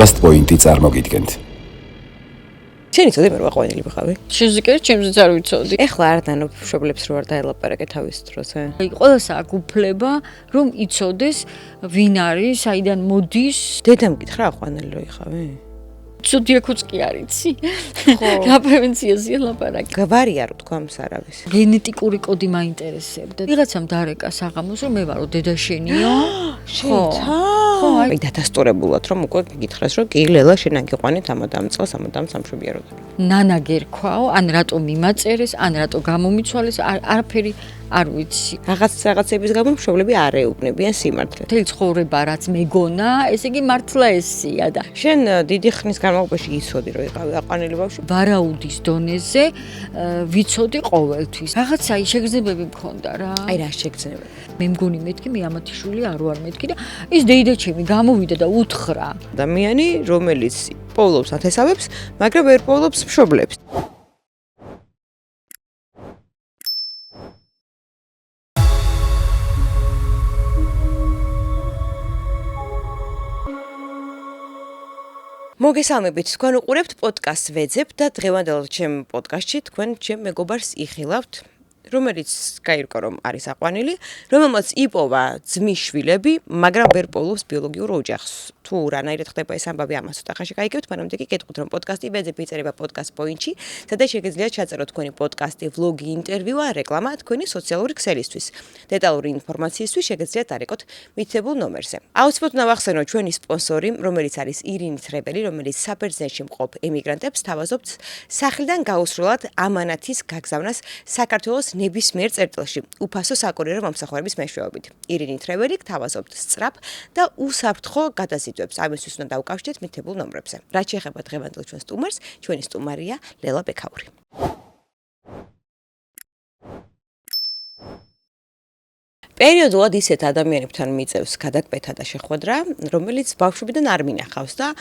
Podcast Point-ი წარმოგიდგენთ. შენი წოდი მე ვაყვანილი ვიყავი. შეზიკერ ჩემზეც არ ვიცოდი. ეხლა არ დანო მშობლებს რო არ დაელაპარაკე თავის დროზე. აი ყველას აქვს უფლება რომ იცოდეს ვინ არის, საიდან მოდის. დედამ გითხრა აყვანილი რო იყავი? ზოდიაქოც კი არიცი. ხო. რა პრევენციაზეა ლაპარაკი. გვარია რო თქვა ამს არავის. გენეტიკური კოდი მაინტერესებდა. ვიღაცამ დარეკა საღამოს რომ მე ვარო დედა შენიო. შეიცა? ხო, აი დადასტურებულად რომ უკვე გითხრას რომ კი ლელა შენ აგიყვანეთ ამადამ წელს ამადამ სამშობია რო. ნანა გერქვაო, ან რატო მიმაწერეს, ან რატო გამომიცვალეს, არაფერი არ ვიცი. რაღაცების გამო მშობლები არ ეუბნებიან სიმართლეს. მთელი ცხოვრება რაც მეგონა, ესე იგი მართლა ესია და შენ დიდი ხნის განმავლობაში იცოდი რომ იყავი აყვანილი ბავშვი? ვარაუდის დონეზე ვიცოდი ყოველთვის. რაღაცა შეგრძნებები მქონდა რა. აი რა შეგრძნება? მე მგონი მეთქი მე ამათიშვილი არ ვარ მეთქი და ის დეიდა ჩემი გამოვიდა და უთხრა. ადამიანი რომელიც პოულობს ათესავებს, მაგრამ ვერ პოულობს მშობლებს. მოგესალმებით, თქვენ უყურებთ პოდკასტს ვეძებ და დღევანდელ ჩემ პოდკასტში თქვენ ჩემ მეგობარს იხილავთ, რომელიც გაირკვა რომ არის აყვანილი, რომელმაც იპოვა ძმის შვილები, მაგრამ ვერ პოულობს ბიოლოგიურ ოჯახს. თუ რანაირად ხდება ეს ამბავი ამას ცოტა ხანში გაიგებთ, მანამდე კი გეტყვით რომ პოდკასტი ვეძებ იწერება Podcast Point-ში, სადაც შეგიძლიათ ჩაწეროთ თქვენი პოდკასტი, ვლოგი, ინტერვიუ ან რეკლამა თქვენი სოციალური ქსელისთვის. დეტალური ინფორმაციისთვის შეგიძლიათ დარეკოთ მითითებულ ნომერზე. აუცილებლად ნავახსენოთ ჩვენი სპონსორი, რომელიც არის ირინით რებელი, რომელიც საბერძნეთში მყოფ ემიგრანტებს თავაზობთ სახლიდან გაუსროლად ამანათის გაგზავნას საქართველოს ნებისმიერ წერტილში, უფასო საკურიერო მომსახურების მეშვეობით. ირინით რებელი გთავაზობთ სწრაფ და უსაფრთხო გადაზიდვებს. ამისთვის უნდა დაუკავშირდეთ მითითებულ ნომრებზე. რაც შეეხება დღევანდელ ჩვენ სტუმარს, ჩვენი სტუმარია ლელა ბექაური. პერიოდულად ისეთ ადამიანებთან მიწევს გადაკვეთა და შეხვედრა, რომელიც ბავშვობიდან არ მინახავს და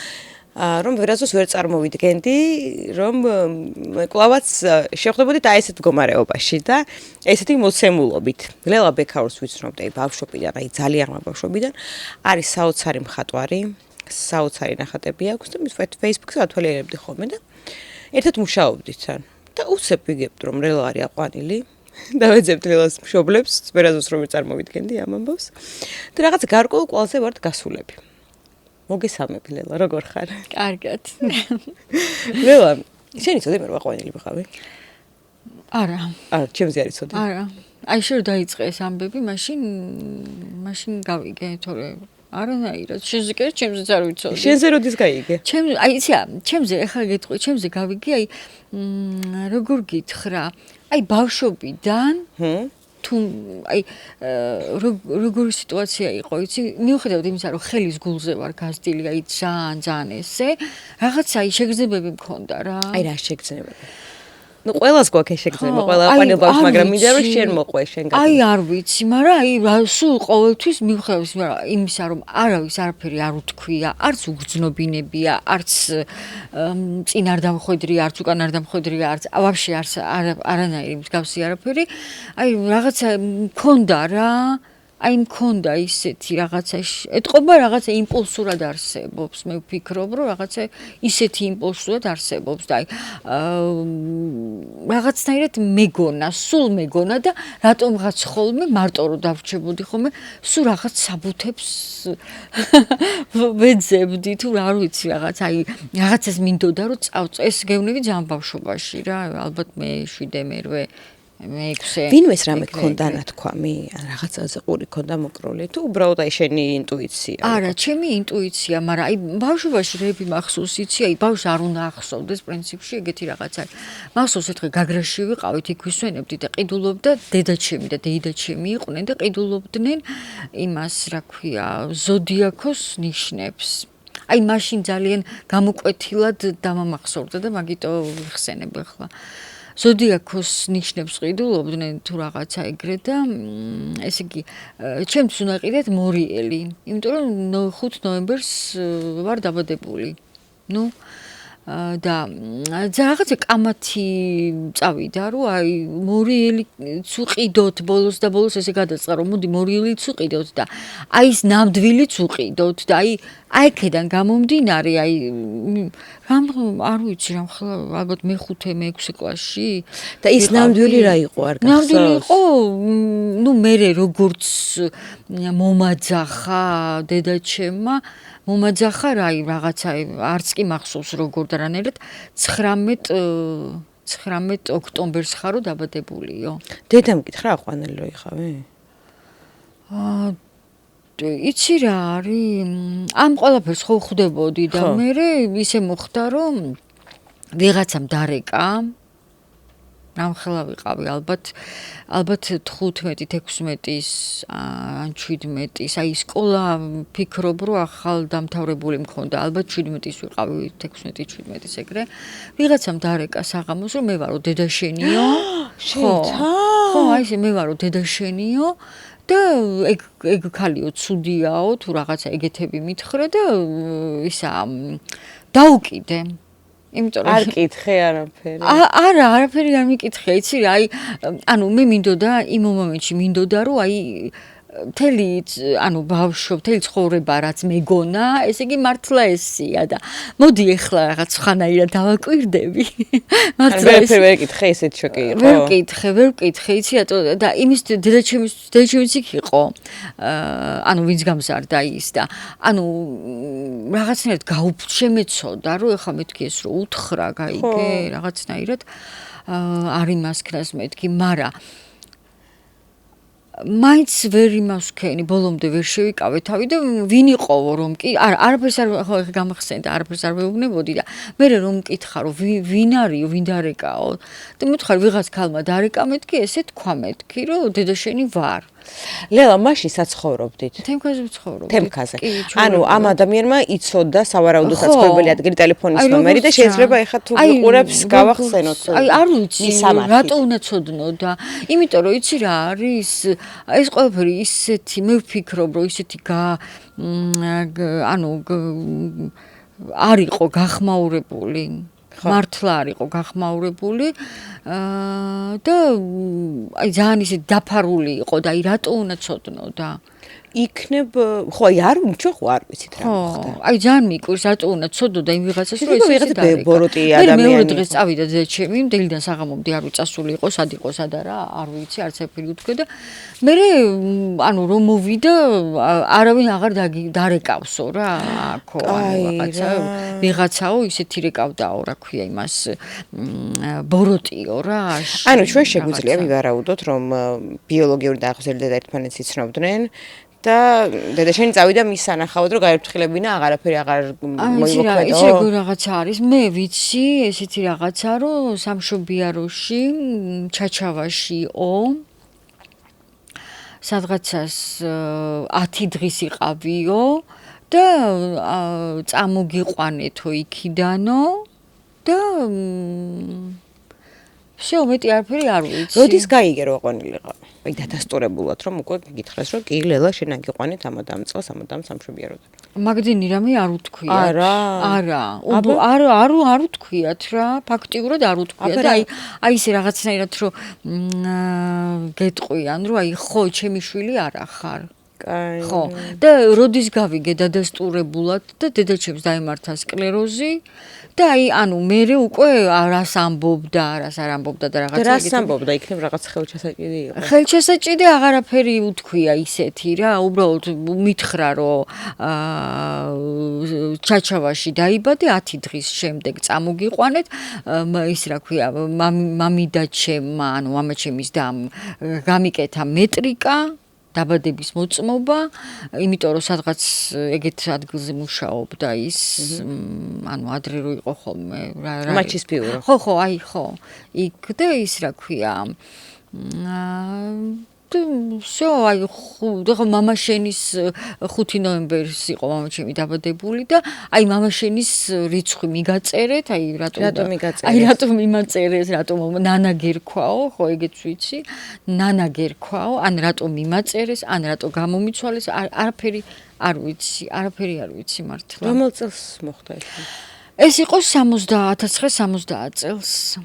რომ ვერასდროს ვერ წარმოვიდგენდი, რომ კლავაც შეხვდებოდით აი ესეთ მდგომარეობაში და ესეთი მოცემულობით. ლელა ბექაურს ვიცნობდი ბავშვობიდან, აი ძალიან ბავშვობიდან, არის საოცარი მხატვარი, საოცარი ნახატები აქვს და მის Facebook-ზე ათვალიერებდი ხოლმე და ერთად მუშაობდით და უცებ ვიგებთ რომ ლელა არის აყვანილი. დავეძებთ ლელას მშობლებს, ვერასდროს რომ ვერ წარმოვიდგენდი ამ ამბავს და რაღაც გარკვეულ კვალზე ვართ გასულები. მოგესალმები ლელა, როგორ ხარ? კარგად. ლელა, შენი წოდი მე ვაყვანილი ვიყავი? არა. არა, ჩემზე არის წოდი. არა. აი შენ დაიწყე ეს ამბები, მაშინ გავიგე, თორე არანაირად. შენზე ჩემზეც არ ვიცოდი. შენზე როდის გაიგე? აი იცი, ჩემზე ახლა გეტყვი, ჩემზე გავიგე, აი როგორ გითხრა, აი ბავშვობიდან თუ აი როგორი სიტუაცია იყო, იცი, მიუხედავად იმისა, რომ ხელის გულზე ვარ გაზრდილი, აი ძალიან ესე, რაღაცა შეგრძნებები მქონდა რა. აი რა შეგრძნებები? ნუ ყველას გვაქვს შეგრძნება, ყველა აყვანილ ბავშვს, მაგრამ მინდა რომ შენ მოყვე შენ გადი. აი არ ვიცი, მაგრამ აი სულ ყოველთვის მიუხედავად იმისა, რომ არავის არაფერი არ უთქვია, არც უგრძნობინებია, არც წინ არ დამხვედრია, არც უკან არ დამხვედრია, არც ვაფშე არანაირი მსგავსი არაფერი. აი რაღაცა მქონდა რა. აი მქონდა ისეთი რაღაცა, ეთყობა რაღაცა იმპულსურად არსებობს. მე ვფიქრობ, რომ რაღაცა ისეთი იმპულსურად არსებობს და აი რაღაცნაირად მეგონა, სულ მეგონა და რატომღაც ხოლმე მარტო რომ დავრჩებოდი ხოლმე, სულ რაღაც საბუთებს ვეძებდი თუ არ ვიცი რაღაც, აი რაღაცას მინდოდა რომ წავწე. ეს გევნები ძალიან ბავშვობაში რა, ალბათ მე 7-მე მე-6. ვინმეს რამე ქონდა ნათქვამი, რაღაცაზე ყური ქონდა მოკროლი თუ უბრალოდ აი შენი ინტუიცია? არა, ჩემი ინტუიცია, მაგრამ აი ბავშვობაში რები მახსოვს, იცი, აი ბავშვს არ უნდა ახსოვდეს პრინციპში ეგეთი რაღაცა. მახსოვს ერთხელ გაგრაში ვიყავით, იქ ვისვენებდი და ყიდულობდა დედაჩემი და დეიდაჩემი იყვნენ და ყიდულობდნენ იმას, რა ქვია, ზოდიაქოს ნიშნებს. აი მაშინ ძალიან გამოკვეთილად დამამახსოვრდა და მაგიტო ვიხსენებ ახლა. ზოდიაქოს ნიშნებს ყიდულობდნენ თუ რაღაცა ეგრე და ესე იგი ჩემთვის უნდა ყიდეთ მორიელი, იმიტომ რომ 5 ნოემბერს ვარ დაბადებული. ნუ და რაღაცა კამათი წავიდა, რომ აი მორიელიც უყიდოთ ბოლოს და ბოლოს ესე გადაწყდა, რომ მოდი მორიელიც უყიდოთ და აი ეს ნამდვილიც უყიდოთ და აი აი აქედან გამომდინარე, აი რამ არ ვიცი, რამ ხლა ალბათ მე-5 მე-6 კლასში და ის ნამდვილი რა იყო, არ გახსოვს? ნამდვილი იყო, ნუ მე როგორც მომაძახა დედაჩემმა, მომაძახა რა რაღაცა არც კი მახსოვს როგორ და რანაირად 19 ოქტომბერს ხარო დაბადებულიო. დედამ მკითხა აყვანელი რო იყავი? იცი რა არის? ამ ყველაფერს ხო ხვდებოდი და მე ისე მოხდა რომ ვიღაცამ დარეკა რამხელა ვიყავი ალბათ 15-16-ის ან 17-ის აი სკოლა ფიქრობ რომ ახალ დამთავრებული მქონდა ალბათ 17-ის ვიყავი 16-17-ის ეგრე ვიღაცამ დარეკა საღამოს რომ მე ვარო დედა შენიო ხო აი ესე მე ვარო დედა შენიო და ეგ ქალიო ცუდიაო თუ რაღაცა ეგეთები მითხრა და ისა დაუკიდე იმიტომ რომ არ კითხე არაფერი. არა, არაფერი არ მიკითხე, იცი რა, აი, ანუ მე მინდოდა იმ მომენტში მინდოდა რომ აი მთელი ბავშვობა, მთელი ცხოვრება რაც მეგონა, ესე იგი მართლა ესია და მოდი ეხლა რაღაც ხანაირად დავაკვირდები. მართლა ეს ვერ კითხე, ესეთ შოკი იყო. ვერ კითხე, იცი რატო და იმის დედაჩემიც იქ იყო. ვინც გამზარდა ის და რაღაცნაირად შემეცოდა რომ ეხლა მეთქი ეს რომ უთხრა, გაიგე, რაღაცნაირად არ იმასქნას მეთქი, მაგრამ მაინც ვერ იმას ვქენი, ბოლომდე ვერ შევიკავე თავი და ვინ იყოვო რომ კი არაფერს არ გამახსენდა, არაფერს არ ვეუბნებოდი და მე რომ მკითხა რომ ვინ არისო, ვინ დარეკაო და მეთქარ ვიღაც ქალმა დარეკა მეთქი, ესე თქვა მეთქი რომ დედა შენი ვარ. ლელა, მაშინ საცხოვრობდით? თემქაზე ვცხოვრობდი. თემქაზე. ამ ადამიანმა იცოდა სავარაუდო საცხოვრებელი ადგილი, ტელეფონის ნომერი და შეიძლება ეხლა თუ ვიყურებს გავახსენოთ. აი არ ვიცი, რატო უნდა ცოდნოდა? იმიტომ რომ იცი რა არის, ეს ყველაფერი ისეთი, მე ვფიქრობ რომ ისეთი არ იყო გახმაურებული. მართლა არ იყო გახმაურებული და აი ძალიან ისე დაფარული იყო და აი რატო უნდა ცოდნოდა? იქნებ ხო აი არ უმჩო ხო არ ვიცით რა მოხდა. აი ძალიან მიკვირს რატო უნდა ცოდოდა იმ ვიღაცას რომ ეს ვიღაცა ბოროტი ადამიანი. მეორე დღეს წავიდა დედაჩემი, მდელიდან საღამომდე არ უწასული იყო, სად იყო, სად არა, არ ვიცი, არც აფერი უთქვე და მე რომ მოვიდა, არავინ აღარ დარეკავსო რა, აქო ვიღაცაო ისეთი რეკავდაო, რა ქვია იმას ბოროტიო რა. ჩვენ შეგვიძლია ვივარაუდოთ რომ ბიოლოგიური და ახოსელი დედა ერთმანეთს იცნობდნენ და დედა შენი წავიდა მის სანახავად რომ გაერფრთხილებინა აღარაფერი აღარ მოიმოქმედო. იცი როგორ რაღაცა არის, მე ვიცი ესეთი რაღაცა რომ სამშობიაროში ჩაჩავაშიო სადღაცას 10 დღის იყავიო და წამოგიყვანეთო იქიდანო და всё, მეტი არაფერი არ ვიცი. როდის გაიგე რომ აყვანილიყო? აი დადასტურებულად რომ უკვე გითხრას რომ კი ლელა შენ აგიყვანეთ ამადამ წელს ამადამ სამშობიაროდან. მაგდენი რამე არ უთქვიათ. არა. არ უთქვიათ რა, ფაქტიურად არ უთქვიათ და აი ესე რაღაცნაირად რომ გეტყვიან რომ აი ხო ჩემი შვილი არა ხარ. ხო. და როდის გავიგე დადასტურებულად და დედაჩემს დაემართა სკლეროზი და აი მერე უკვე რას ამბობდა, რას არ ამბობდა და რაღაცა რას ამბობდა, იქნებ რაღაც ხელჩასაჭიდი იყო. ხელჩასაჭიდი აღარაფერი უთქვია ისეთი რა, უბრალოდ მითხრა რომ ჩაჩავაში დაიბადე 10 დღის შემდეგ წამოგიყვანეთ, ის რა ქვია, მამიდაჩემმა, მამაჩემის და გამიკეთა მეტრიკა დაბადების მოწმობა, იმიტომ რომ სადღაც ეგეთ ადგილზე მუშაობდა ის, ადრე რო იყო ხოლმე რა. მაჩისპიურო. ხო, აი ხო. იქ და ის რა ქვია. всё, აი ხო მამაშენის 5 ნოემბერს იყო მამაჩემი დაბადებული და აი მამაშენის რიცხვი მიგაწერეთ, აი რატომ მიგაწერეს? აი რატომ იმაწერეს, რატომ ნანა გერქვაო, ხო ეგეც ვიცი. ნანა გერქვაო, ან რატომ იმაწერეს, ან რატო გამომიცვალეს, არაფერი არ ვიცი მართლა. რომელ წელს მოხდა ეს? ეს იყო 1970 წელს.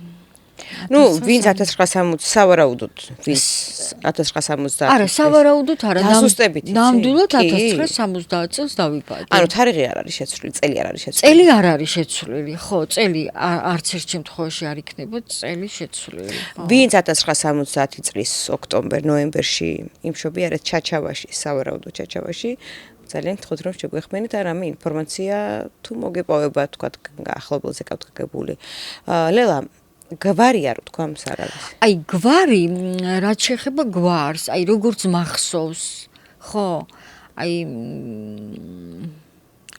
ნუ ვინც 1960 სავარაუდოდ ვინც 1970 არა სავარაუდოდ არა დასუსტებით ნამდვილად 1970 წელს დავიბადე ანუ თარიღი არ არის შეცვლილი წელი არ არის შეცვლილი წელი არ არის შეცვლილი ხო წელი არც ერთ შემთხვევაში არ იქნება წელი შეცვლილი ვინც 1970 წლის ოქტომბერ-ნოემბერში იმშობიარეთ ჩაჩავაში სავარაუდოდ ჩაჩავაში ძალიან გთხოვთ რომ შეგვეხმენით არ ამი ინფორმაცია თუ მოგეპოვება თქვა ახლობელზე გავდგებული ლელა გვარი არ თქვა მს არ არის აი გვარი რაც შეეხება გვარს აი როგორც მახსოვს ხო აი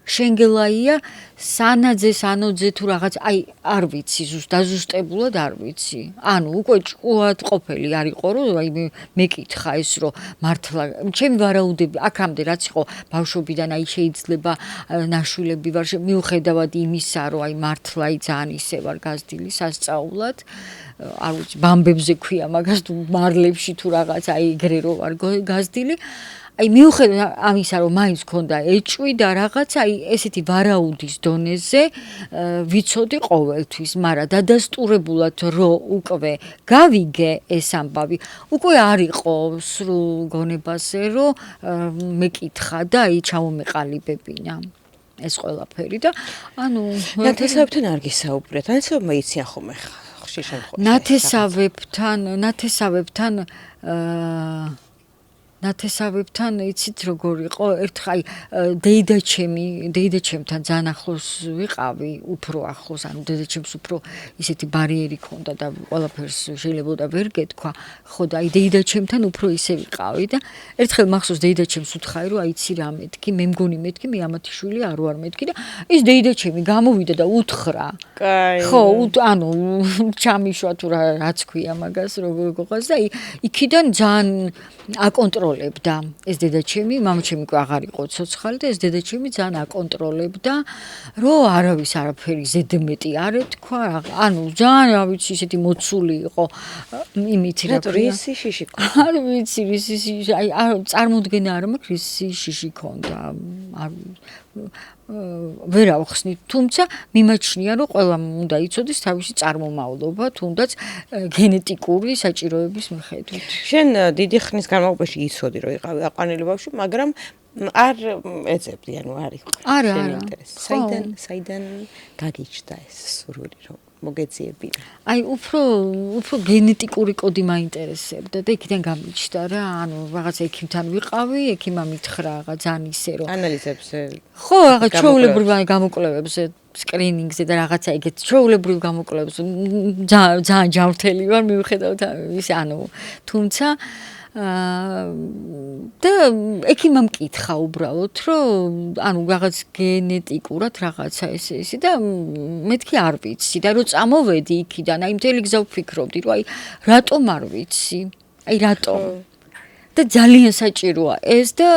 შენგელაია სანაძე სანოძე თუ რაღაც აი არ ვიცი დაზუსტებულად არ ვიცი ანუ უკვე ჭკუად ყოფილი არ იყო რომ აი მეკითხა ეს რომ მართლა ჩემი ვარაუდები აქამდე რაც იყო ბავშვობიდან აი შეიძლება ნაშვილები ვარ მიუხედავად იმისა რომ აი მართლა აი ძალიან ისე ვარ გაზრდილი სასწაულად არ ვიცი ბამბებზე ქვია მაგას თუ მარლებში თუ რაღაც აი ეგრე რო ვარ გაზრდილი აი მიუხედავად ამისა რომ მაინც მქონდა ეჭვი და რაღაც აი ესეთი ვარაუდის დონეზე ვიცოდი ყოველთვის მაგრამ დადასტურებულად რომ უკვე გავიგე ეს ამბავი უკვე არ იყო სრულ გონებაზე რომ მეკითხა და აი ჩამომეყალიბებინა ეს ყველაფერი და ანუ ნათესავებთან არ გისაუბრეთ ნათესავებმა იციან ხოლმე ხშირ შემთხვევაში ნათესავებთან იცით როგორ იყო ერთხელ დეიდაჩემთან ძალიან ახლოს ვიყავი უფრო ახლოს ანუ დედაჩემს უფრო ისეთი ბარიერი ქონდა და ყველაფერს შეიძლება ვერ გეთქვა ხო და აი დეიდაჩემთან უფრო ისე ვიყავი და ერთხელ მახსოვს დეიდაჩემს უთხარი რომ აიცი რა მეთქი მე მგონი მეთქი მე ამათი შვილი არ ვარ მეთქი და ის დეიდაჩემი გამოვიდა და უთხრა კაი ხო ანუ ჩამიშვა თუ რაც ქვია მაგას როგორ გოყავს და იქიდან ძალიან აკონტროლებდა ეს დედაჩემი, მამაჩემი უკვე აღარ იყო ცოცხალი და ეს დედაჩემი ძალიან აკონტროლებდა, რომ არავის არაფერი ზედმეტი არ ეთქვა, ანუ ძალიან რა ვიცი ისეთი მოცული იყო იმით რა რისი შიში ქონდა. არ ვიცი რისი შიში, აი წარმოდგენა არ მაქვს რისი შიში ქონდა. ვერ ავხსნით, თუმცა მიმაჩნია, რომ ყველამ უნდა იცოდეს თავისი წარმომავლობა, თუნდაც გენეტიკური საჭიროების მიხედვით. შენ დიდი ხნის განმავლობაში იცოდი, რომ იყავი აყვანილი ბავშვი, მაგრამ არ ეძებდი, ანუ არ იყო. არა. საიდან გაგიჩნდა ეს სურვილი, რომ მოგეძიებინა? აი, უფრო გენეტიკური კოდი მაინტერესებდა და იქიდან გამიჩნდა რა, ანუ რაღაცა ექიმთან ვიყავი, ექიმა მითხრა რაღაც ძალიან ისე, რომ ანალიზებზე. ხო, რაღაც ჩვეულებრივ გამოკვლევებზე სკრინინგზე და რაღაცა ეგეთ ჩვეულებრივ გამოკვლევებზე ძალიან ჯანმრთელი ვარ მიუხედავად ისე, ანუ თუმცა და ექიმამ მკითხა უბრალოდ რომ ანუ რაღაც გენეტიკურად რაღაცა ესე და მეთქი არ ვიცი და რომ წამოვედი იქიდან აი მთელი გზა ვფიქრობდი რომ აი რატომ არ ვიცი აი რატომ და ძალიან საჭიროა ეს და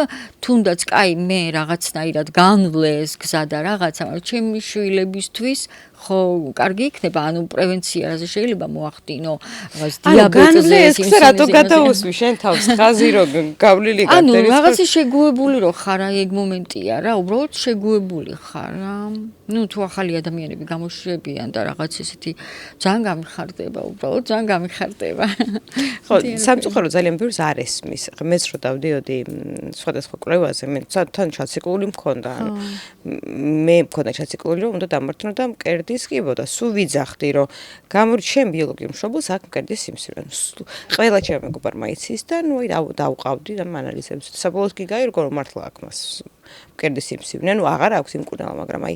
თუნდაც კაი მე რაღაცნაირად განვლე ეს გზა და რაღაცა მაგრამ ჩემი შვილებისთვის ხო კარგი იქნება ანუ პრევენციაზე შეიძლება მოახდინო რაღაც დიაბეტზე ეს გზა რატო გადაუსვი შენ თავს ხაზი რო გავლილი ანუ რაღაცა შეგუებული რო ხარ აი ეგ მომენტია რა უბრალოდ შეგუებული ხარ რა ნუ თუ ახალი ადამიანები გამოშვებიან და რაღაც ესეთი ძალიან გამიხარდება უბრალოდ ძალიან გამიხარდება ხო სამწუხარო ძალიან ბევრს არ ესმის მეც რო დავდიოდი სხვადასხვა კვლევაზე მე თან ჩაციკლული მქონდა ანუ მე მქონდა ჩაციკლული რომ უნდა დამართნო და მკერდის კიბო და სულ ვიძახდი რომ გამორჩენ ბიოლოგიურ მშობელს აქ მკერდის სიმსივრე ყველა ჩემი მეგობარმა იცის და ნუ აი დავყავდი და ანალიზებს საბოლოოდ კი გაირკვა რომ მართლა აქ მას მკერდის სიმსივრე ნუ აღარ აქვს იმკურნალო მაგრამ აი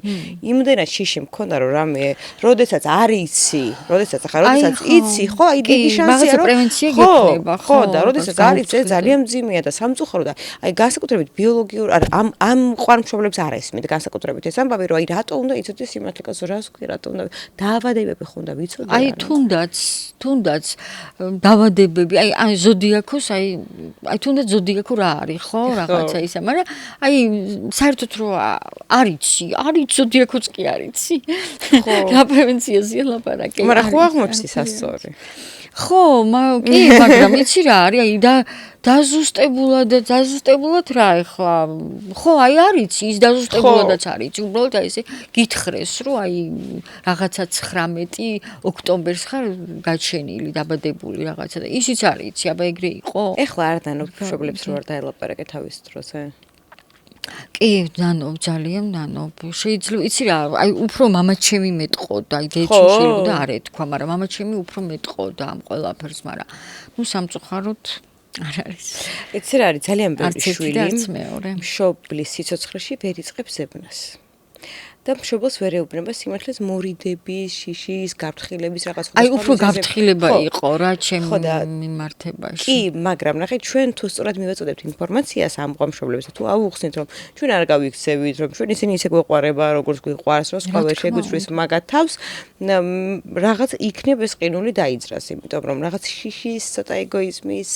იმდენად შიში მქონდა რომ რამე როდესაც არ იცი როდესაც იცი ხო აი დიდი შანსია რომ ხო და როდესაც არ იცი ძალიან მძიმეა და სამწუხარო და აი განსაკუთრებით ბიოლოგიურ ამ ყვარმშობლებს არ ესმით განსაკუთრებით ეს ამბავი რომ აი რატო უნდა იცოდეს სიმართლეს რას ქვია რატო უნდა დაავადებები ხო უნდა ვიცოდე აი თუნდაც დაავადებები აი ზოდიაქოს აი თუნდაც ზოდიაქო რა არის ხო რაღაცა ისა მაგრამ აი საერთოდ რო არ იცი ზოდიაქოც კი არ იცი ხო რა პრევენციაზეა ლაპარაკი მაგრამ ხო აღმოჩნდა სასწორი ხო კი მაგრამ იცი რა არის აი და დაზუსტებულად რა ეხლა ხო აი არის ის დაზუსტებულადაც არის უბრალოდ აი ესე გითხრეს რომ აი რაღაცა 19 ოქტომბერს ხარ გაჩენილი დაბადებული რაღაცა და ისიც არის აბა ეგრე იყო ეხლა არ დანო მშობლებს რო არ დაელაპარაკე თავის დროზე კი დანო ძალიან დანო შეიძლება იცი რა აი უფრო მამაჩემი მეტყოდა აი დედაჩემი შეიძლება და არ ეთქვა მაგრამ მამაჩემი უფრო მეტყოდა ამ ყველაფერს მაგრამ ნუ სამწუხაროდ არ არის იცი რა არის ძალიან ბევრი შვილი არც მეორე მშობლის სიცოცხლეში ვერ იწყებს ზებნას და მშობელს ვერ ეუბნება სიმართლეს მორიდების, შიშის, გაფრთხილების რაღაც აი უფრო გაფრთხილება იყო რა ჩემ მიმართებაში. კი, მაგრამ ნახე ჩვენ თუ სწორად მივაწოდებთ ინფორმაციას ამ მშობლებს თუ აუხსნით რომ ჩვენ არ გავიქცევით რომ ჩვენ ისინი ისე გვეყვარება როგორც გვიყვარს რომ სხვა ვერ შეგვიწვის მაგათ თავს რაღაც იქნებ ეს ყინული დაიძრას იმიტომ რომ რაღაც შიშის ცოტა ეგოიზმის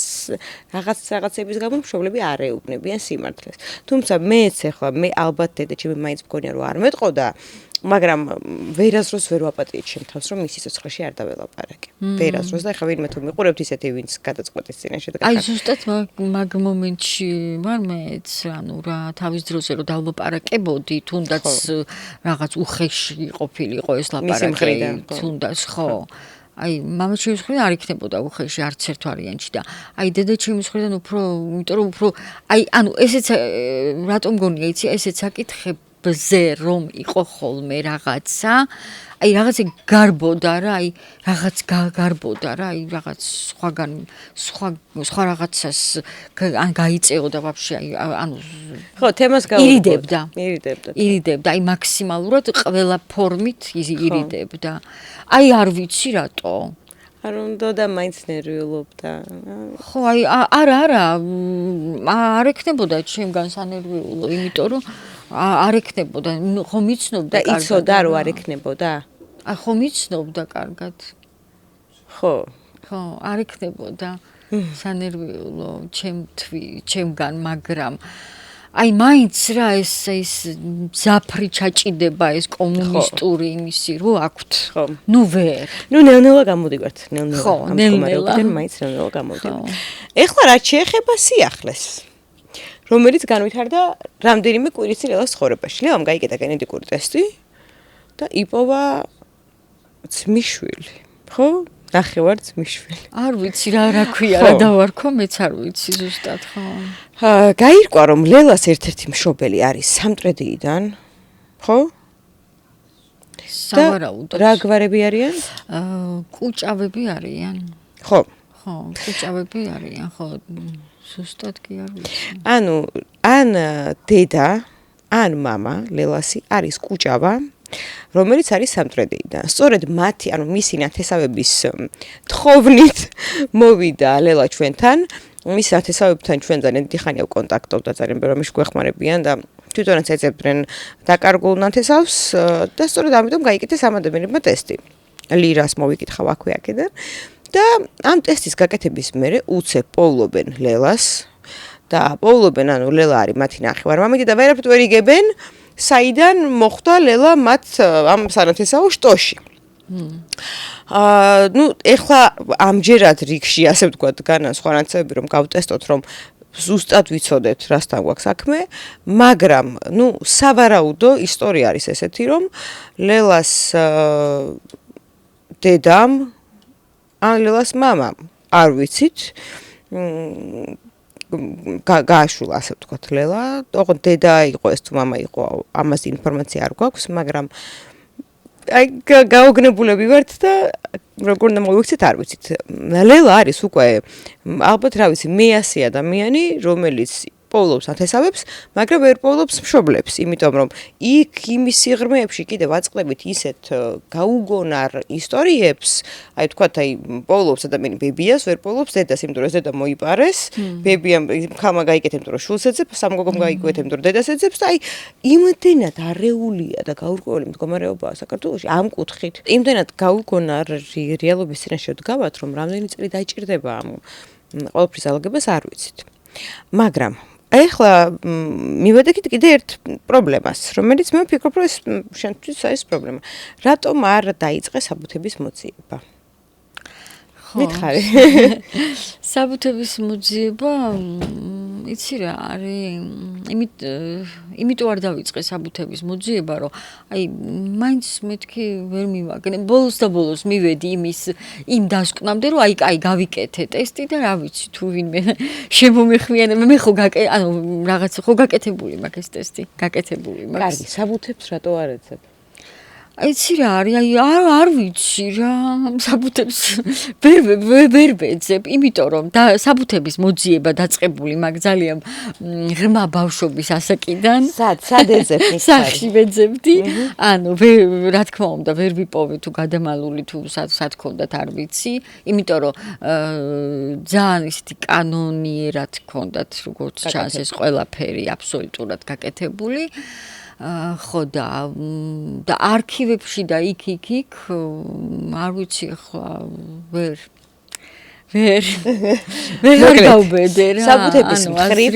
რაღაცების გამო მშობლები არ ეუბნებიან სიმართლეს. თუმცა მეც ახლა მე ალბათ დედაჩემი მაინც მგონია რომ არ მეტყო და მაგრამ ვერასდროს ვერ ვაპატიეთ ჩემ თავს რომ მისი სიცოცხლეში არ დაველაპარაკე. ვერასდროს და ახლა ვინმე თუ მიყურებთ ისეთი ვინც გადაწყვეტის წინაშე და აი ზუსტად მაგ მომენტში ვარ მეც ანუ რა თავის დროზე რომ დავლაპარაკებოდი თუნდაც რაღაც უხეში ყოფილიყო ეს ლაპარაკი თუნდაც ხო აი მამაჩემის მხრიდან არ იქნებოდა უხეში არც ერთ ვარიანტში და აი დედაჩემის მხრიდან უფრო იმიტომ რომ უფრო აი ანუ ესეც რატომ გონია იცი ესეც აკითხებ ზე რომ იყო ხოლმე რაღაცა აი რაღაცა გარბოდა რა აი რაღაც გარბოდა რა აი რაღაც სხვა რაღაცას ან გაიწეოდა ვაფშე აი ანუ ხო თემას ირიდებდა ირიდებდა აი მაქსიმალურად ყველა ფორმით ირიდებდა აი არ ვიცი რატო არ უნდა და მაინც ნერვიულობდა ხო აი არა არ ექნებოდა ჩემგან სანერვიულო იმიტომ რომ არ ექნებოდა ხო მიცნობდა კარგად და იცოდა რომ არ ექნებოდა ხო მიცნობდა კარგად ხო არ ექნებოდა სანერვიულო ჩემგან მაგრამ აი მაინც რა ეს ზაფრი ჩაჭიდება ეს კომუნისტური იმისი რო აქვთ ხო ნუ ვერ ნუ ნელ-ნელა გამოდივართ ნელ-ნელა მაინც ნელ-ნელა გამოდივართ ეხლა რაც შეეხება სიახლეს რომელიც განვითარდა რამდენიმე კვირის წინ ლელას ცხოვრებაში. ლელამ გაიკეთა გენეტიკური ტესტი და იპოვა ძმისშვილი. ხო? ნახევარ ძმისშვილი. არ ვიცი რა ქვია, რა დავარქვა, მეც არ ვიცი ზუსტად, ხო? გაირკვა რომ ლელას ერთ-ერთი მშობელი არის სამტრედიიდან, ხო? სავარაუდოდ. რა გვარები არიან? კუჭავები არიან. ხო. ხო, კუჭავები არიან, ხო. ზუსტად კი არ ვიცი. ანუ ან დედა, ან მამა ლელასი არის კუჭავა, რომელიც არის სამტრედიიდან. სწორედ მათი, ანუ მისი ნათესავების თხოვნით მოვიდა ლელა ჩვენთან. მის ნათესავებთან ჩვენ ძალიან დიდი ხანია ვკონტაქტობთ და ძალიან ბევრი რამე შეგვეხმარებიან და თვითონაც ეძებდნენ დაკარგულ ნათესავს და სწორედ ამიტომ გაიკეთეს ამ ადამიანებმა ტესტი. ლირას მოვიკითხავ აქვე აქედან. და ამ ტესტის გაკეთების მერე უცებ პოულობენ ლელას და პოულობენ ანუ ლელა არის მათი ნახევარმამიდი და ვერაფრით ვერ იგებენ საიდან მოხვდა ლელა მათ ამ სანათესაო შტოში. ნუ ეხლა ამჯერად რიგში ასე ვთქვათ განან სხვა ნაცნობები რომ გავტესტოთ რომ ზუსტად ვიცოდეთ რასთან გვაქვს საქმე, მაგრამ ნუ სავარაუდო ისტორია არის ესეთი რომ ლელას დედამ ან ლელას მამამ არ ვიცით გააშულა ასე ვთქვათ ლელა, ოღონდ დედა იყო ეს თუ მამა იყო ამას ინფორმაცია არ გვაქვს, მაგრამ აი გაოგნებულები ვართ და როგორ უნდა მოვიქცეთ არ ვიცით. ლელა არის უკვე ალბათ რა ვიცი მეასე ადამიანი რომელიც პოულობს ნათესავებს, მაგრამ ვერ პოულობს მშობლებს, იმიტომ რომ იქ იმის სიღრმეებში კიდევ აწყდებით ისეთ გაუგონარ ისტორიებს, აი თქვათ აი პოულობს ადამიანი ბებიას, ვერ პოულობს დედას, იმიტომ რომ დედა მოიპარეს, ბებიამ ხალმა გაიკეთა, იმიტომ რომ შულს ეძებს, სამგოგომ გაიგუეთ, იმიტომ რომ დედას ეძებს და აი იმდენად არეულია და გაურკვეველი მდგომარეობაა საქართველოში ამ კუთხით. იმდენად გაუგონარი რეალობის წინაშე ვდგავართ, რომ რამდენი წელი დაიჭირდება ამ ყველაფრის ალაგებას არ ვიცით. მაგრამ ეხლა მივედექით კიდე ერთ პრობლემას, რომელიც მე ვფიქრობ, რომ ეს შენთვის არის პრობლემა. რატომ არ დაიწყეს საბუთების მოძიება? მითხარი. საბუთების მოძიება იცი რა არის იმიტომ არ დავიწყე საბუთების მოძიება რომ აი მაინც მეთქი ვერ მივაგნე ბოლოს და ბოლოს მივედი იმ დასკვნამდე რომ აი გავიკეთე ტესტი და რა ვიცი თუ ვინმე შემომეხვიანება მე ხო ანუ რაღაც ხო გაკეთებული მაქვს ეს ტესტი გაკეთებული მაქვს კარგი საბუთებს რატო არ ეცებ? იცი რა არის აი არ ვიცი რა საბუთებს ვერ ვეძებ იმიტომ რომ საბუთების მოძიება დაწყებული მაქვს ძალიან ღრმა ბავშვობის ასაკიდან სად ეძებ სახში ვეძებდი ანუ რა თქმა უნდა ვერ ვიპოვე თუ გადამალული თუ სად ქონდათ არ ვიცი იმიტომ რომ ძალიან ისეთი კანონიერად ქონდათ როგორც ჩანს ეს ყველაფერი აბსოლუტურად გაკეთებული ხო და არქივებში და იქ არ ვიცი ახლა ვერ გავბედე რა საბუთების მხრივ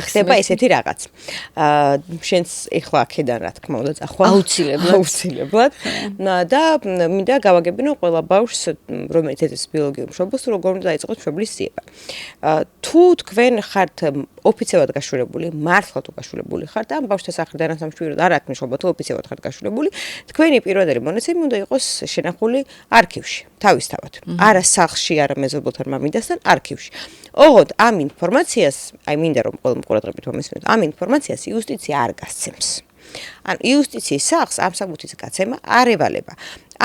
ხდება ესეთი რაღაც შენს ეხლა აქედან რა თქმა უნდა წახვალ აუცილებლად და მინდა გავაგებინო ყველა ბავშვს რომელიც ეძებს ბიოლოგიურ მშობელს როგორ უნდა დაიწყოს მშობლის ძიება თუ თქვენ ხართ ოფიციალურად გაშურებული მართლა თუ გაშურებული ხართ ამ ბავშვთა სახრიდან ან სამშვიდობოდ არ აქვს მშობა თუ ოფიციალურად ხართ გაშურებული თქვენი პირველი მონაცემი უნდა იყოს შენახული არქივში თავისთავად არა სახლში არა მეზობელთან მამიდასთან არქივში ოღონდ ამ ინფორმაციას აი მინდა რომ ყველა მყურადღებით მომისმენთ ამ ინფორმაციას იუსტიცია არ გასცემს ან იუსტიციის სახლს ამ საბუთის გაცემა არ ევალება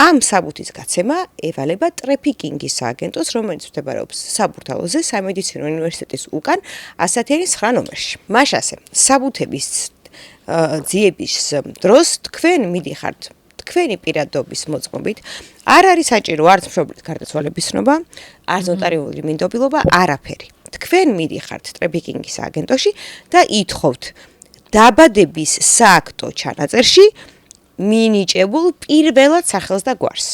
ამ საბუთის გაცემა ევალება ტრეფიკინგის სააგენტოს რომელიც მდებარეობს საბურთალოზე სამედიცინო უნივერსიტეტის უკან 109 ნომერში მაშ ასე საბუთების ძიების დროს თქვენ მიდიხართ თქვენი პირადობის მოწმობით არ არის საჭირო არც მშობლის გარდაცვალების ცნობა, არც ნოტარიული მინდობილობა, არაფერი. თქვენ მიდიხართ ტრეფიკინგის სააგენტოში და ითხოვთ დაბადების სააქტო ჩანაწერში მინიჭებულ პირველად სახელს და გვარს.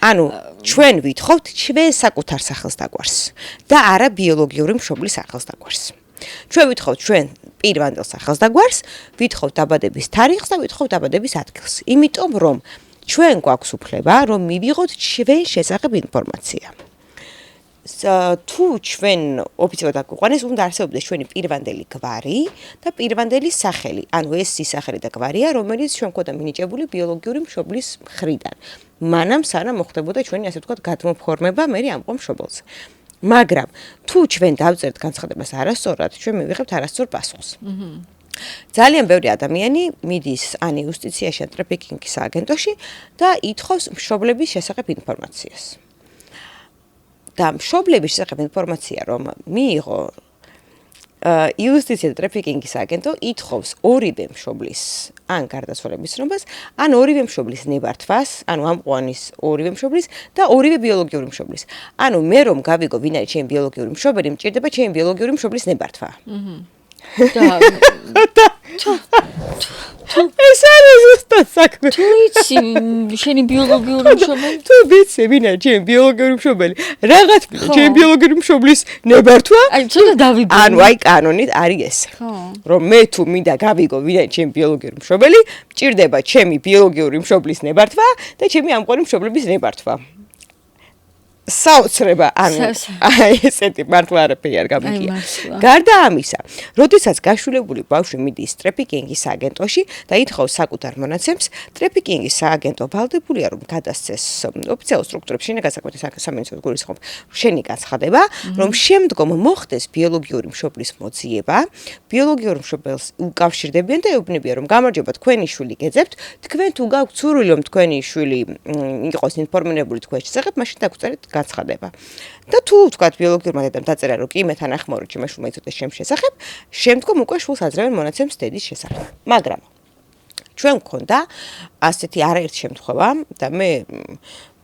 ანუ ჩვენ ვითხოვთ ჩვენ საკუთარ სახელს და გვარს და არა ბიოლოგიური მშობლის სახელს და გვარს. ჩვენ ვითხოვთ ჩვენ პირვანდელ სახელს და გვარს, ვითხოვთ დაბადების თარიღს და ვითხოვთ დაბადების ადგილს. იმიტომ რომ ჩვენ გვაქვს უფლება რომ მივიღოთ ჩვენ შესახებ ინფორმაცია. თუ ჩვენ ოფიციალურად აგვიყვანეს, უნდა არსებობდეს ჩვენი პირვანდელი გვარი და პირვანდელი სახელი. ანუ ეს სისახელი და გვარია, რომელიც ჩვენ გვქონდა მინიჭებული ბიოლოგიური მშობლის მხრიდან. მანამ სანამ მოხდებოდა ჩვენი ასე ვთქვათ გადმოფორმება მე ამ მშობელს. მაგრამ თუ ჩვენ დავწერთ განცხადებას არასწორად, ჩვენ მივიღებთ არასწორ პასუხს. ძალიან ბევრი ადამიანი მიდის ან იუსტიციაში ან ტრეფიკინგის სააგენტოში და ითხოვს მშობლების შესახებ ინფორმაციას. და მშობლების შესახებ ინფორმაცია რომ მიიღო იუსტიცია და ტრეფიკინგის სააგენტო ითხოვს ორივე მშობლის ან გარდაცვალების ცნობას, ან ორივე მშობლის ნებართვას, ანუ ამყვანის ორივე მშობლის და ორივე ბიოლოგიური მშობლის. ანუ მე რომ გავიგო ვინ არის ჩემი ბიოლოგიური მშობელი, მჭირდება ჩემი ბიოლოგიური მშობლის ნებართვა. ეს არის ზუსტად საქმე. თუ იცი შენი ბიოლოგიური მშობელი? თუ ვიცი ვინ არის ჩემი ბიოლოგიური მშობელი, რაღაც ჩემი ბიოლოგიური მშობლის ნებართვა? აი ცოტა დავიბედი. ანუ აი კანონით არის ეს. რომ მე თუ მინდა გავიგო ვინ არის ჩემი ბიოლოგიური მშობელი, მჭირდება ჩემი ბიოლოგიური მშობლის ნებართვა და ჩემი ამყვანი მშობლების ნებართვა. საოცრება ანუ აი ესეთი მართლა არაფერი არ გამიგია. გარდა ამისა, როდესაც გაშულებული ბავშვი მიდის ტრეფიკინგის სააგენტოში და ითხოვს საკუთარ მონაცემს, ტრეფიკინგის სააგენტო ვალდებულია რომ გადასცეს ოფიციალურ სტრუქტურებში შინაგანსაკუთრების სამინისტროს გულისხმობ შენი განცხადება, რომ შემდგომ მოხდეს ბიოლოგიური მშობლის მოძიება, ბიოლოგიურ მშობელს უკავშირდებიან და ეუბნებიან რომ გამარჯობა თქვენი შვილი გეძებთ, თქვენ თუ გაქვთ სურვილი რომ თქვენი შვილი იყოს ინფორმირებული თქვენს შესახებ, მაშინ დაგვწერეთ განცხადება. და თუ ვთქვათ ბიოლოგიურმა დედამ დაწერა რომ კი მე თანახმოვარ ჩემ შვილმა იცოდეს ჩემს შესახებ, შემდგომ უკვე შვილს აძლევენ მონაცემს დედის შესახებ. მაგრამ ჩვენ გქონდა ასეთი არაერთი შემთხვევა და მე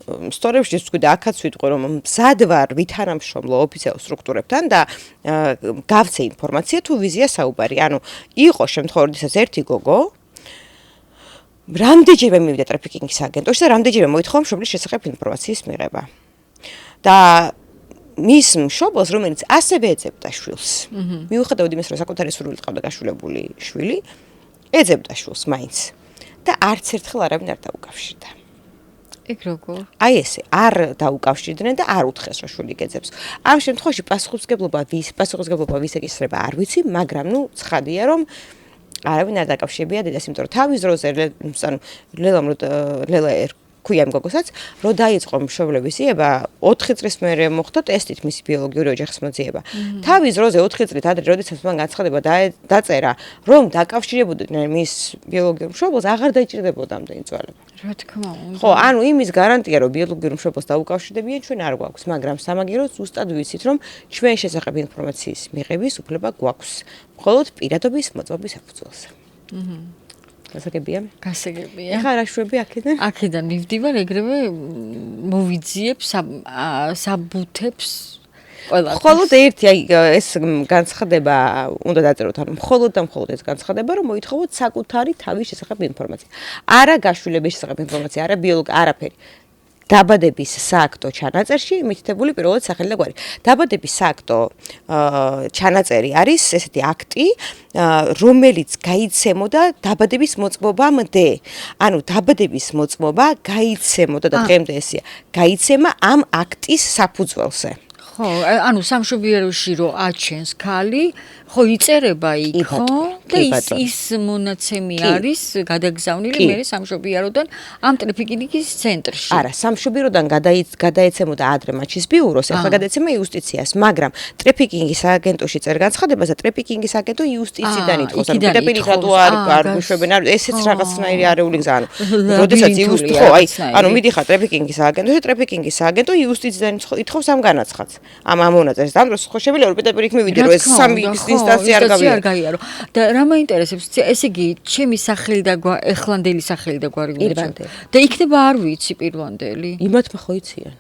სტორიებში ვთქვი და აქაც ვიტყვი რომ მზად ვარ ვითანამშრომლო ოფიციალურ სტრუქტურებთან და გავცე ინფორმაცია თუ ვიზია საუბარი. ანუ იყო შემთხვევა, როდესაც ერთი გოგო რამდენჯერმე მივიდა ტრეფიკინგის სააგენტოში და რამდენჯერმე მოითხოვა მშობლის შესახებ ინფორმაციის მიღება. და მის მშობელს, რომელიც ასევე ეძებდა შვილს, მიუხედავად იმისა, რომ საკუთარი სურვილით ყავდა გაშულებული შვილი, ეძებდა შვილს მაინც და არც ერთხელ არავინ არ დაუკავშირდა. ეგ როგორ? აი ესე, არ დაუკავშირდნენ და არ უთხრეს რომ შვილი გეძებს. ამ შემთხვევაში პასუხისმგებლობა ვის ეკისრება არ ვიცი, მაგრამ ცხადია რომ არავინ არ დაკავშირებია დედას, იმიტომ რომ თავის დროზე ლელა ქვია იმ გოგოსაც, რომ დაიწყო მშობლების იება 4 წლის მერე მოხდა ტესტით მისი ბიოლოგიური ოჯახის მოძიება. თავის დროზე 4 წლით ადრე, როდესაც მან განცხადება დაწერა, რომ დაკავშირებოდნენ მის ბიოლოგიურ მშობელს, აღარ დაიჭირდებოდა ამდენი ძალება. რა თქმა უნდა. ხო, ანუ იმის გარანტია, რომ ბიოლოგიურ მშობელს დაუკავშირდებიან, ჩვენ არ გვაქვს, მაგრამ სამაგიეროდ ზუსტად ვიცით, რომ ჩვენ შესახებ ინფორმაციის მიღების უფლება გვაქვს, მხოლოდ პირადობის მოწმობის საფუძველზე. გასაგებია? გასაგებია. ეხლა რა შვები აქედან? აქედან მივდივარ, ეგრევე მოვიძიებ საბუთებს ყველა. მხოლოდ ერთი აი ეს განცხადება უნდა დაწეროთ, ანუ მხოლოდ და მხოლოდ ეს განცხადება, რომ მოითხოვოთ საკუთარი თავის შესახებ ინფორმაცია. არა გაშვილების შესახებ ინფორმაცია, არა არაფერი. დაბადების სააქტო ჩანაწერში მითითებული პირველად სახელი და გვარი. დაბადების სააქტო ჩანაწერი არის ესეთი აქტი, რომელიც გაიცემოდა დაბადების მოწმობამდე. ანუ დაბადების მოწმობა გაიცემოდა და დღემდე ესეა. გაიცემა ამ აქტის საფუძველზე. ხო, ანუ სამშობიაროში რო აჩენს ქალი, ხო იწერება იქ, ხო? და ის მონაცემი არის გადაგზავნილი მე სამშობიაროდან ამ ტრაფიკინგის ცენტრში. არა, სამშობიაროდან გადაეცემოდა ადრე მაჩის ბიუროს, ახლა გადაეცემა იუსტიციას, მაგრამ ტრაფიკინგის აგენტოში წერ განცხადებას და ტრაფიკინგის აგენტო იუსტიციიდან ითხოვს. ანუ პირდაპირ რატო არ გვიშვებენ, ესეც რაღაცნაირი არეული გზა, ანუ როდესაც ხო, აი, ანუ მიდიხარ ტრაფიკინგის აგენტოში, ტრაფიკინგის აგენტო იუსტიციიდან ითხოვს ამ განაცხადს. ამ მონაწერს ამ დროს ხო შემიძლია რომ პირდაპირ იქ მივიდე რომ ეს სამი ინსტანცია არ გავიარო. და რა მაინტერესებს, ესე იგი, ჩემი სახელი და ეხლანდელი სახელი და გვარი უნდა. და იქნება არ ვიცი პირვანდელი. იმათმა ხო იციან.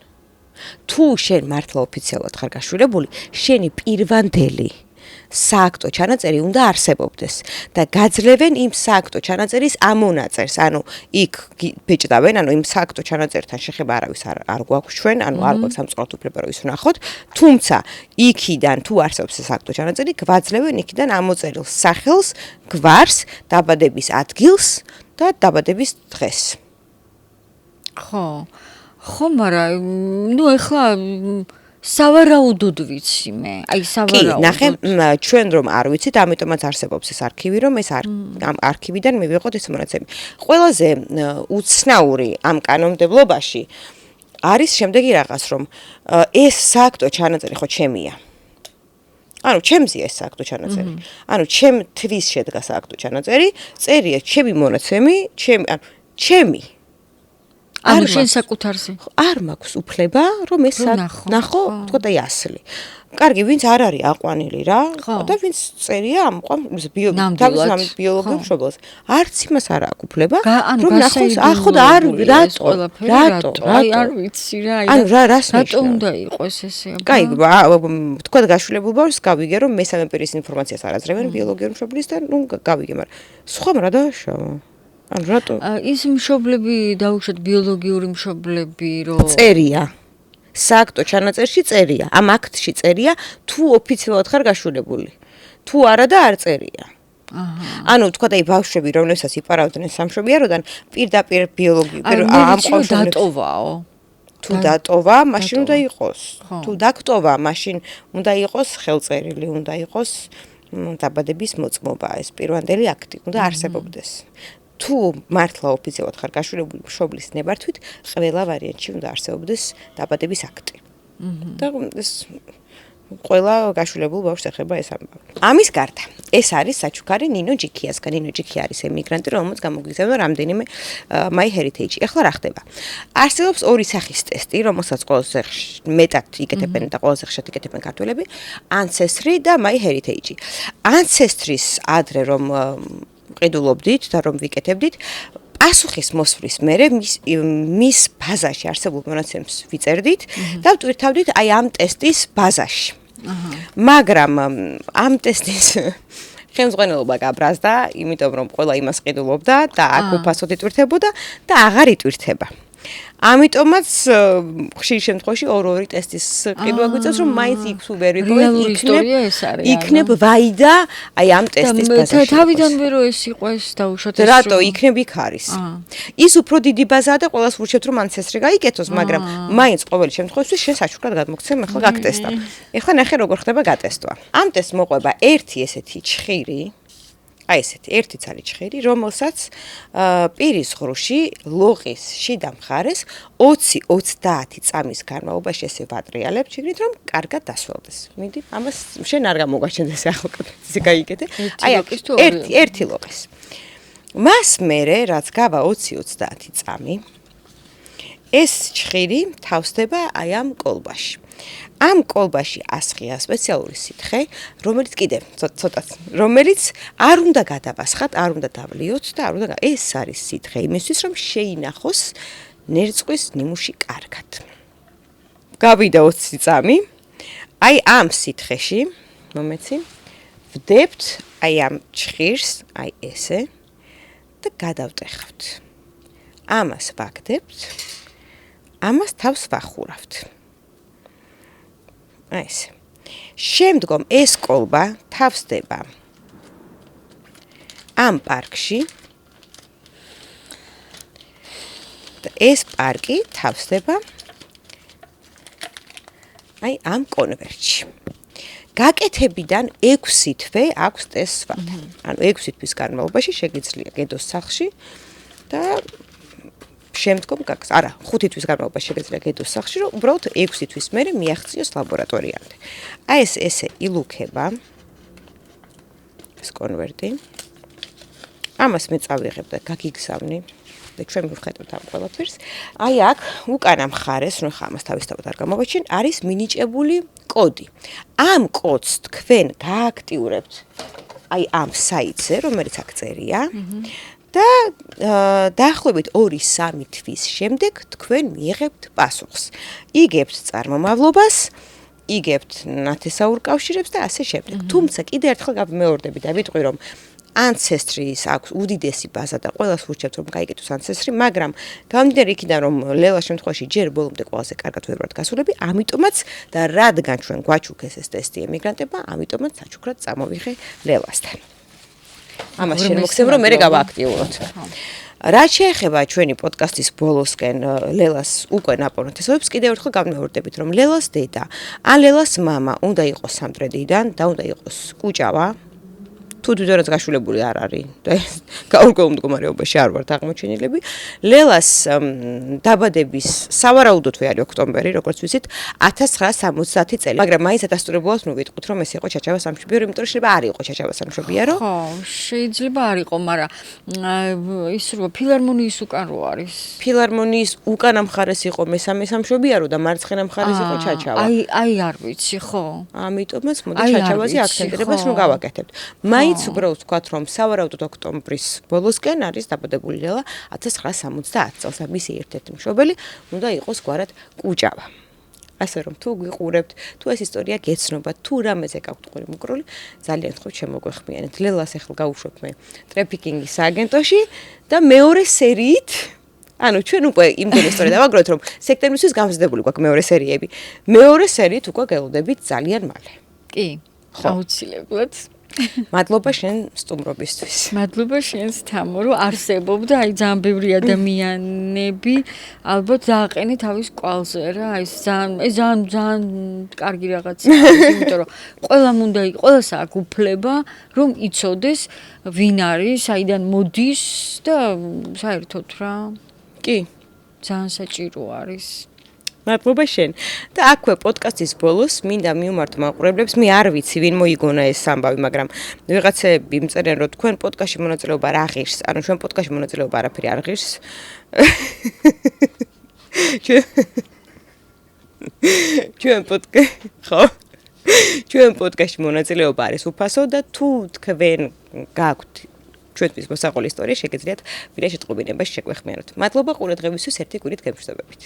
თუ შენ მართლა ოფიციალურად ხარ გაშვილებული, შენი პირვანდელი სააქტო ჩანაწერი უნდა არსებობდეს და გაძლევენ იმ სააქტო ჩანაწერის ამონაწერს. ანუ იქ ბეჭდავენ, ანუ იმ სააქტო ჩანაწერთან შეხება არავის არ გვაქვს ჩვენ, ანუ არ გვაქვს სამწუხაროდ უფლება რომ ის ვნახოთ, თუმცა იქიდან თუ არსებობს ეს სააქტო ჩანაწერი, გვაძლევენ იქიდან ამოწერილ სახელს, გვარს, დაბადების ადგილს და დაბადების დღეს. ხო. ხო, მაგრამ ნუ ეხლა სავარაუდოდ ვიცი მე, აი სავარაუდოდ. კი, ნახე, ჩვენ რომ არ ვიცით, ამიტომაც არსებობს ეს არქივი, რომ ეს ამ არქივიდან მივიღოთ ეს მონაცემი. ყველაზე უცნაური ამ კანონმდებლობაში არის შემდეგი რაღაც, რომ ეს სააქტო ჩანაწერი ხო ჩემია. ანუ ჩემზეა ეს სააქტო ჩანაწერი. ანუ ჩემ თვის შედგა სააქტო ჩანაწერი, წერია ჩემი მონაცემი, ჩემი ანუ შენ საკუთარზე. არ მაქვს უფლება, რომ ეს ნახო, თქვა და იასლი. კარგი, ვინც არ არის აყვანილი რა, და ვინც წერია ამ თავის ბიოლოგიურ მშობელს. არც იმას არ აქვს უფლება, რომ ნახოს, ახო და რატო? აი არ ვიცი რა, ანუ რას რატო უნდა იყოს ესე? კაი, თქვა გაშვილებულ ბავშვს გავიგე, რომ მესამე პირის ინფორმაციას არ აძლევენ ბიოლოგიურ მშობლის და ნუ გავიგე, მაგრამ სხვა რა დააშავა? ანუ რატო? ის მშობლები დაუშვათ ბიოლოგიური მშობლები რომ წერია. სააქტო ჩანაწერში წერია, ამ აქტში წერია, თუ ოფიციალურად ხარ გაშვილებული. თუ არა და არ წერია. ანუ თქვა და აი ბავშვები, რომლებსაც იპარავდნენ სამშობიაროდან, პირდაპირ ბიოლოგიურ ამ ყოველდღე დატოვაო. თუ დატოვა, მაშინ უნდა იყოს. თუ დაგტოვა, მაშინ უნდა იყოს ხელწერილი, უნდა იყოს დაბადების მოწმობა, ეს პირვანდელი აქტი უნდა არსებობდეს. თუ მართლა ოფიციალურად ხარ გაშვილებული მშობლის ნებართვით, ყველა ვარიანტში უნდა არსებობდეს დაბადების აქტი. და ეს ყველა გაშვილებულ ბავშვს ეხება ეს ამბავი. ამის გარდა, ეს არის საჩუქარი ნინო ჯიქიასგან. ნინო ჯიქი არის ემიგრანტი, რომელმაც გამოგვიგზავნა რამდენიმე MyHeritage-ი. ახლა რა ხდება? არსებობს ორი სახის ტესტი, რომელსაც ყველაზე მეტად იკეთებენ და ყველაზე ხშირად იკეთებენ ქართველები, Ancestry და MyHeritage-ი. Ancestry-ს ადრე რომ ყიდულობდით და რომ ვიკეთებდით, პასუხის მოსვლის მერე მის ბაზაში არსებულ მონაცემს ვიწერდით და ვტვირთავდით აი ამ ტესტის ბაზაში. მაგრამ ამ ტესტის ხელმძღვანელობა გაბრაზდა, იმიტომ რომ ყველა იმას ყიდულობდა და აქ უფასოდ იტვირთებოდა და აღარ იტვირთება. ამიტომაც ხშირ შემთხვევაში ორი ტესტის ყიდვა გვიწევს, რომ მაინც იქ თუ ვერ ვიპოვეთ, იქნებ ვაიდა აი ამ ტესტის ბაზაში. და თავიდანვე რო ეს იყო ეს დაუშვათ ეს რატო იქნებ იქ არის. ის უფრო დიდი ბაზაა და ყველას ვურჩევთ რომ მან წესრიგ გაიკეთოს, მაგრამ მაინც ყოველი შემთხვევაში შენ საჩუქრად გადმოგცემ, ახლა გაგტესტა. ეხლა ნახე როგორ ხდება გატესტვა. ამ ტესტს მოყვება ერთი ესეთი ჩხირი, აი ესეთი ერთი ცალი ჩხირი, რომელსაც პირის ღრუში ლოყის შიდა მხარეს 20-30 წამის განმავლობაში ესე ვატრიალებთ, შეგნით რომ კარგად დასველდეს. მიდი, ამას შენ არ გამოგაჩენდეს ახლა ისე გაიგეთე. აი ერთი ლოყის. მას მერე რაც გავა 20-30 წამი, ეს ჩხირი თავსდება აი ამ კოლბაში. ამ კოლბაში ასხია სპეციალური სითხე, რომელიც არ უნდა გადავასხათ, არ უნდა დავლიოთ და არ უნდა ეს არის სითხე იმისთვის, რომ შეინახოს ნერწყვის ნიმუში კარგად. გავიდა 20 წამი, აი ამ სითხეში, მომეცი, ვდებთ აი ამ ჩხირს, აი ესე და გადავტეხავთ. ამას ვაგდებთ, ამას თავს ვახურავთ. აი ესე. შემდგომ ეს კოლბა თავსდება ამ პარკში და ეს პარკი თავსდება აი ამ კონვერტში. გაკეთებიდან 6 თვე აქვს ტესტს ვადა. ანუ 6 თვის განმავლობაში შეგიძლია გედოს სახლში და შემდგომ არა 5 თვის განმავლობაში შეგიძლია გედოს სახლში, რომ უბრალოდ 6 თვის მერე მიაღწიოს ლაბორატორიამდე. აი ეს ესე ილუქება ეს კონვერტი. ამას მე წავიღებ და გაგიგზავნი და ჩვენ მივხედავთ ამ ყველაფერს. აი აქ უკანა მხარეს, რომ ხა ამას თავისთავად არ გამოვაჩენ, არის მინიჭებული კოდი. ამ კოდს თქვენ გააქტიურებთ აი ამ საიტზე, რომელიც აქ წერია. და დაახლოებით 2-3 თვის შემდეგ თქვენ მიიღებთ პასუხს. იგებთ წარმომავლობას, იგებთ ნათესაურ კავშირებს და ასე შემდეგ. თუმცა კიდე ერთხელ გამეორდები და ვიტყვი რომ ანცესტრის აქვს უდიდესი ბაზა და ყველას ვურჩევთ რომ გაიგეთოს ანცესტრი, მაგრამ გამომდინარე იქიდან რომ ლელას შემთხვევაში ჯერ ბოლომდე ყველაზე კარგად ვერ ვართ გასულები, ამიტომაც და რადგან ჩვენ გვაჩუქეს ეს ტესტი ემიგრანტებმა, ამიტომაც საჩუქრად წამოვიღე ლელასთან. ამას შემოგცემ რომ მე გავააქტიუროთ. რაც შეეხება ჩვენი პოდკასტის ბოლოსკენ ლელას უკვე ნაპოვნთესავებს, კიდევ ერთხელ გამეორდებით რომ ლელას დედა ან ლელას მამა უნდა იყოს სამტრედიდან და უნდა იყოს კუჭავა. თუ თვითონაც გაშულებული არ არის და გაურკვეველ მდგომარეობაში არ ვართ აღმოჩენილები. ლელას დაბადების სავარაუდოდ არის ოქტომბერი, როგორც ვიცით, 1970 წელი. მაგრამ მაინც დადასტურებულად მოვიტყვით, რომ ეს იყო ჩაჩავა სამშობიარო, იმიტომ რომ შეიძლება არ იყო ჩაჩავა სამშობიარო. ხო, შეიძლება არ იყო, მაგრამ ის რო ფილარმონიის უკან რო არის. ფილარმონიის უკანა მხარეს იყო მესამე სამშობიარო და მარცხენა მხარეს იყო ჩაჩავა. აი არ ვიცი, ხო. ამიტომაც მოდი ჩაჩავაზე აქცენტირებას რომ გავაკეთებთ. მაინც უბრალოდ ვთქვათ, რომ სავარაუდოდ ოქტომბრის ბოლოსკენ არის დაბადებული ლელა 1970 წელს და მისი ერთ-ერთი მშობელი უნდა იყოს გვარად კუჭავა. ასე რომ თუ გიყურებთ, თუ ეს ისტორია გეცნობათ, თუ რამეზე გაქვთ ყური მოკრული, ძალიან ვთქვით შემოგვეხმიანეთ. ლელას ახლა გავუშვებ მე ტრაფიკინგის სააგენტოში და მეორე სერიით ანუ ჩვენ უკვე იმდენი ისტორია დავაგროვეთ, რომ სექტემბრისთვის გამზადებული გვაქვს მეორე სერიები. მეორე სერიით უკვე გელოდებით ძალიან მალე. კი, აუცილებლად. მადლობა შენ სტუმრობისთვის. მადლობა შენს თამო, რომ არსებობდა აი ძალიან ბევრი ადამიანები, ალბათ დააყენე თავის კვალზე რა, ეს ძალიან კარგი რაღაცაა, იმიტომ რომ ყველამ უნდა იყოს, ყველას აქვს უფლება, რომ იცოდეს ვინ არის, საიდან მოდის და საერთოდ რა. კი, ძალიან საჭირო არის. მადლობა შენ. და აქვე პოდკასტის ბოლოს მინდა მივმართო მაყურებლებს, მე არ ვიცი ვინ მოიგონა ეს ამბავი, მაგრამ ვიღაცები მწერენ რომ თქვენ პოდკასტში მონაწილეობა არ ღირს, ანუ ჩვენ პოდკასტში მონაწილეობა არაფერი არ ღირს. ჩვენ პოდკასტში მონაწილეობა არის უფასო და თუ თქვენ გაქვთ ჩვენთვის მოსაყოლი ისტორია, შეგიძლიათ ვიდეო შეტყობინებაში შეგვეხმიანოთ. მადლობა ყურადღებისთვის, ერთი კვირით გემშვიდობებით.